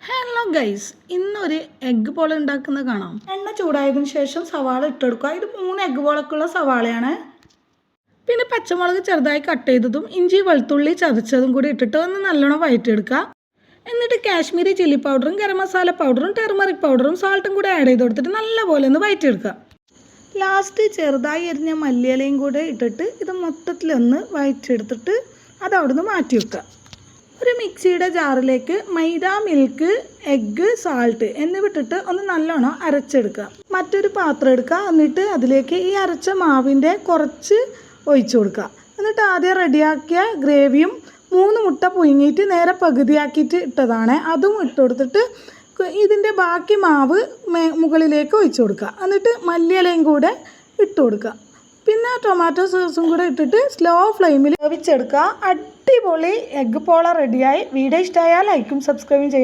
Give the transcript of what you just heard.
Hello guys, ഇന്നൊരു egg പോള ഉണ്ടാക്കുന്നത് കാണാം. എണ്ണ ചൂടായതിനു ശേഷം സവാള ഇട്ടെടുക്കുക. ഇത് 3 എഗ്ഗ് പോളക്കുള്ള സവാളയാണ്. പിന്നെ പച്ചമുളക് ചെറുതായി കട്ട് ചെയ്തതും ഇഞ്ചി വെളുത്തുള്ളി ചതച്ചതും കൂടി ഇട്ടിട്ട് ഒന്ന് നല്ലോണം വഴറ്റിയെടുക്കുക. എന്നിട്ട് കാശ്മീരി ചില്ലി പൗഡറും ഗരം മസാല പൗഡറും ടെർമറിക് പൗഡറും സാൾട്ടും കൂടി ആഡ് ചെയ്ത് കൊടുത്തിട്ട് നല്ലപോലെ ഒന്ന് വഴറ്റിയെടുക്കുക. ലാസ്റ്റ് ചെറുതായി എരിഞ്ഞ മല്ലിയിലയും കൂടെ ഇട്ടിട്ട് ഇത് മൊത്തത്തിലൊന്ന് വഴറ്റിയെടുത്തിട്ട് അത് അവിടുന്ന് മാറ്റി വെക്കുക. ഒരു മിക്സിയുടെ ജാറിലേക്ക് മൈദ, മിൽക്ക്, എഗ്ഗ്, സാൾട്ട് എന്നിവ ഇട്ടിട്ട് ഒന്ന് നല്ലോണം അരച്ചെടുക്കുക. മറ്റൊരു പാത്രം എടുക്കുക. എന്നിട്ട് അതിലേക്ക് ഈ അരച്ച മാവിൻ്റെ കുറച്ച് ഒഴിച്ചു കൊടുക്കുക. എന്നിട്ട് ആദ്യം റെഡിയാക്കിയ ഗ്രേവിയും 3 മുട്ട പുഴുങ്ങിയിട്ട് നേരെ പകുതിയാക്കിയിട്ട് ഇട്ടതാണ് അതും ഇട്ട് കൊടുത്തിട്ട് ഇതിൻ്റെ ബാക്കി മാവ് മുകളിലേക്ക് ഒഴിച്ചു കൊടുക്കുക. എന്നിട്ട് മല്ലിയിലയും കൂടെ ഇട്ട് കൊടുക്കുക. പിന്നെ ടൊമാറ്റോ സോസും കൂടെ ഇട്ടിട്ട് സ്ലോ ഫ്ലെയിമിൽ വേവിച്ചെടുക്കുക. അടിപൊളി എഗ്ഗ് പോള റെഡിയായി. വീഡിയോ ഇഷ്ടമായാൽ ലൈക്കും സബ്സ്ക്രൈബും ചെയ്യുക.